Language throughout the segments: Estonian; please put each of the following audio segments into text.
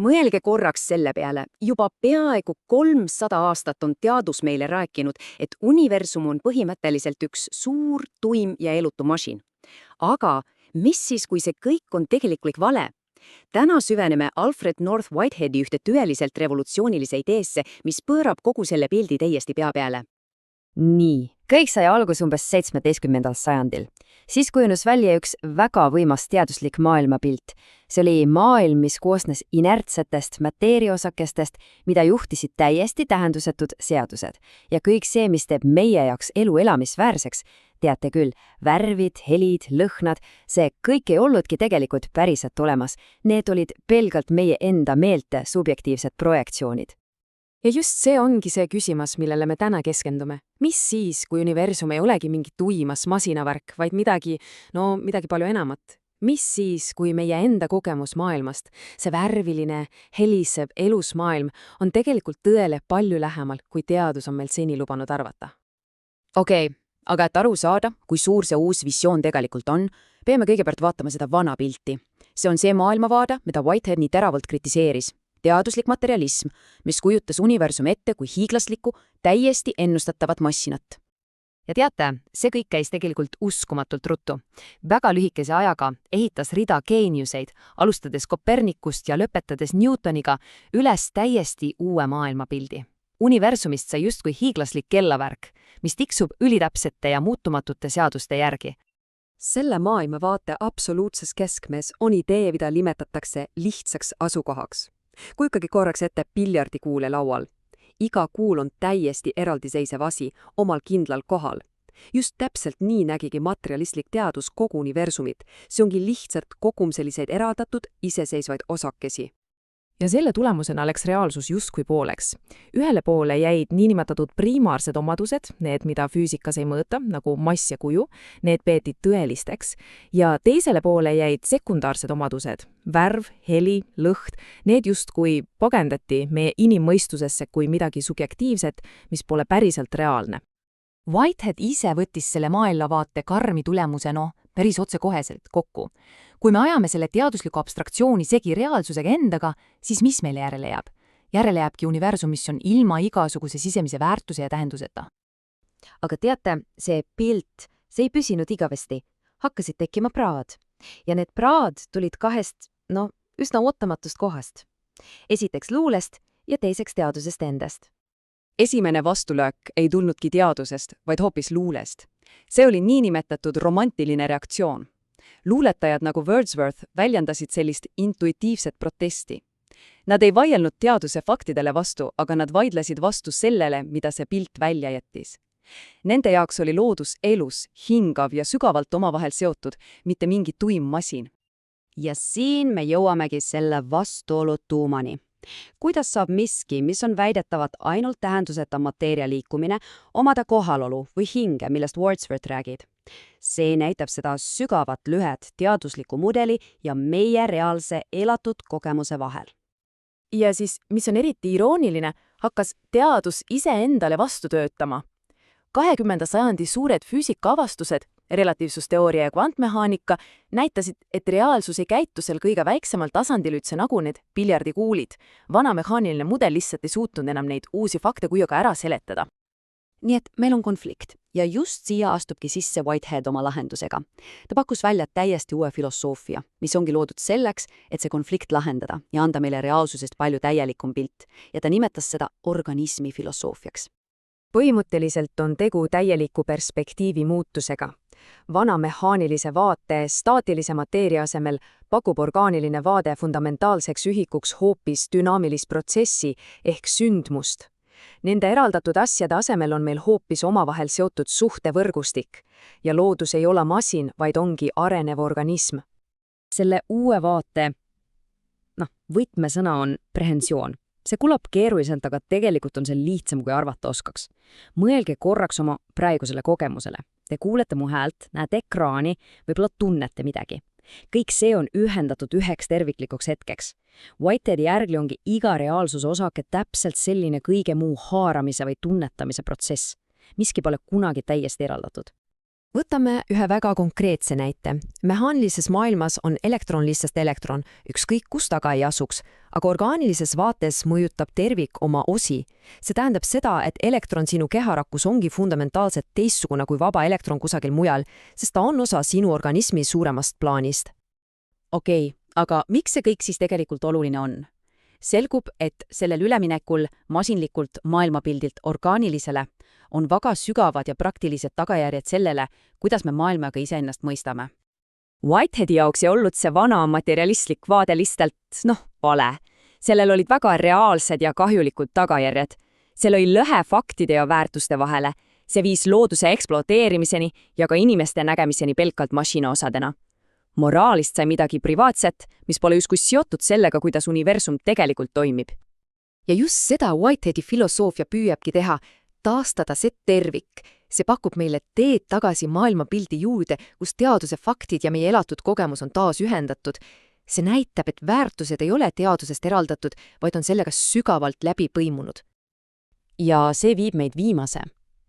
Mõelge korraks selle peale, juba peaaegu 300 aastat on teadus meile rääkinud, et universum on põhimõtteliselt üks suur, tuim ja elutu masin. Aga mis siis, kui see kõik on tegelikult vale? Täna süveneme Alfred North Whiteheadi ühte tõeliselt revolutsioonilise ideesse, mis pöörab kogu selle pildi täiesti pea peale. Nii, kõik sai alguse umbes 17. sajandil. Siis kujunes välja üks väga võimas teaduslik maailmapilt. See oli maailm, mis koosnes inertsetest mateeriaosakestest, mida juhtisid täiesti tähendusetud seadused. Ja kõik see, mis teeb meie jaoks elu elamisväärseks, teate küll, värvid, helid, lõhnad, see kõik ei olnudki tegelikult päriselt olemas. Need olid pelgalt meie enda meelte subjektiivsed projektsioonid. Ja just see ongi see küsimus, millele me täna keskendume. Mis siis, kui universum ei olegi mingi tuimas masinavärk, vaid midagi palju enamat? Mis siis, kui meie enda kogemus maailmast, see värviline, helisev, elus maailm, on tegelikult tõele palju lähemal, kui teadus on meil seni lubanud arvata? Okei, aga et aru saada, kui suur see uus visioon tegelikult on, peame kõigepealt vaatama seda vana pilti. See on see maailmavaade, mida Whitehead nii teravalt kritiseeris. Teaduslik materialism, mis kujutas universumi ette kui hiiglaslikku, täiesti ennustatavat massinat. Ja teate, see kõik käis tegelikult uskumatult ruttu. Väga lühikese ajaga ehitas rida geeniuseid, alustades Kopernikust ja lõpetades Newtoniga, üles täiesti uue maailmapildi. Universumist sai justkui hiiglaslik kellavärk, mis tiksub ülitäpsete ja muutumatute seaduste järgi. Selle maailmavaate absoluutses keskmes on idee, mida nimetatakse lihtsaks asukohaks. Kujutage korraks ette piljardikuule laual. Iga kuul on täiesti eraldiseisev asi omal kindlal kohal. Just täpselt nii nägigi materialistlik teadus kogu universumit. See ongi lihtsalt kogum selliseid eraldatud, iseseisvaid osakesi. Ja selle tulemusena läks reaalsus justkui pooleks. Ühele poole jäid niinimetatud primaarsed omadused, need, mida füüsikas ei mõõta, nagu mass ja kuju, need peeti tõelisteks, ja teisele poole jäid sekundaarsed omadused, värv, heli, lõht, need justkui pagendati meie inimmõistusesse kui midagi subjektiivset, mis pole päriselt reaalne. Whitehead ise võttis selle maailmavaate karmi tulemusena päris otsekoheselt kokku. Kui me ajame selle teadusliku abstraktsiooni segi reaalsusega endaga, siis mis meile järele jääb? Järele jääbki universum, mis on ilma igasuguse sisemise väärtuse ja tähenduseta. Aga teate, see pilt, see ei püsinud igavesti. Hakkasid tekkima praad. Ja need praad tulid kahest, üsna ootamatust kohast. Esiteks luulest ja teiseks teadusest endast. Esimene vastulöök ei tulnudki teadusest, vaid hoopis luulest. See oli niinimetatud romantiline reaktsioon. Luuletajad nagu Wordsworth väljendasid sellist intuitiivset protesti. Nad ei vaielnud teaduse faktidele vastu, aga nad vaidlesid vastu sellele, mida see pilt välja jättis. Nende jaoks oli loodus elus, hingav ja sügavalt omavahel seotud, mitte mingi tuim masin. Ja siin me jõuamegi selle vastuolu tuumani. Kuidas saab miski, mis on väidetavalt ainult tähenduseta mateeria liikumine, omada kohalolu või hinge, millest Wordsworth räägib? See näitab seda sügavat lühet teadusliku mudeli ja meie reaalse elatud kogemuse vahel. Ja siis, mis on eriti irooniline, hakkas teadus iseendale vastu töötama. 20. sajandi suured füüsikaavastused, relatiivsusteooria ja kvantmehaanika, näitasid, et reaalsus ei käitu seal kõige väiksemal tasandil üldse nagu need piljardikuulid. Vana mehaaniline mudel lihtsalt ei suutnud enam neid uusi fakte kujuga ära seletada. Nii et meil on konflikt ja just siia astubki sisse Whitehead oma lahendusega. Ta pakkus välja täiesti uue filosoofia, mis ongi loodud selleks, et see konflikt lahendada ja anda meile reaalsusest palju täielikum pilt, ja ta nimetas seda organismi filosoofiaks. Põhimõtteliselt on tegu täieliku perspektiivi muutusega. Vana mehaanilise vaate staatilise mateeria asemel pakub orgaaniline vaade fundamentaalseks ühikuks hoopis dünaamilist protsessi ehk sündmust. Nende eraldatud asjade asemel on meil hoopis omavahel seotud suhtevõrgustik ja loodus ei ole masin, vaid ongi arenev organism. Selle uue vaate võtmesõna on prehensioon. See kulab keeruliselt, aga tegelikult on see lihtsam, kui arvata oskaks. Mõelge korraks oma praegusele kogemusele. Te kuulete mu häält, näete ekraani, võib-olla tunnete midagi. Kõik see on ühendatud üheks terviklikuks hetkeks. Whiteheadi järgi ongi iga reaalsuse osake täpselt selline kõige muu haaramise või tunnetamise protsess. Miski pole kunagi täiesti eraldatud. Võtame ühe väga konkreetse näite. Mehaanilises maailmas on elektron lihtsalt elektron, ükskõik kus taga ei asuks, aga orgaanilises vaates mõjutab tervik oma osi. See tähendab seda, et elektron sinu keharakus ongi fundamentaalselt teistsugune kui vaba elektron kusagil mujal, sest ta on osa sinu organismi suuremast plaanist. Okei, aga miks see kõik siis tegelikult oluline on? Selgub, et sellel üleminekul masinlikult maailmapildilt orgaanilisele on väga sügavad ja praktilised tagajärjed sellele, kuidas me maailmaga iseennast mõistame. Whiteheadi jaoks ei olnud see vana materialistlik vaade lihtsalt, vale. Sellel olid väga reaalsed ja kahjulikud tagajärjed. See lõi lõhe faktide ja väärtuste vahele. See viis looduse ekspluateerimiseni ja ka inimeste nägemiseni pelkalt masinaosadena. Moraalist sai midagi privaatset, mis pole justkui seotud sellega, kuidas universum tegelikult toimib. Ja just seda Whiteheadi filosoofia püüabki teha, taastada see tervik. See pakub meile teed tagasi maailmapildi juurde, kus teaduse faktid ja meie elatud kogemus on taas ühendatud. See näitab, et väärtused ei ole teadusest eraldatud, vaid on sellega sügavalt läbi põimunud. Ja see viib meid viimase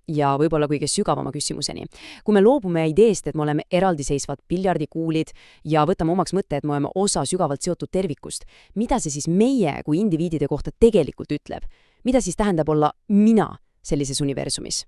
ja võib-olla kõige sügavama küsimuseni. Kui me loobume ideest, et me oleme eraldiseisvad piljardikuulid ja võtame omaks mõtte, et me oleme osa sügavalt seotud tervikust, mida see siis meie kui indiviidide kohta tegelikult ütleb? Mida siis tähendab olla mina sellises universumis?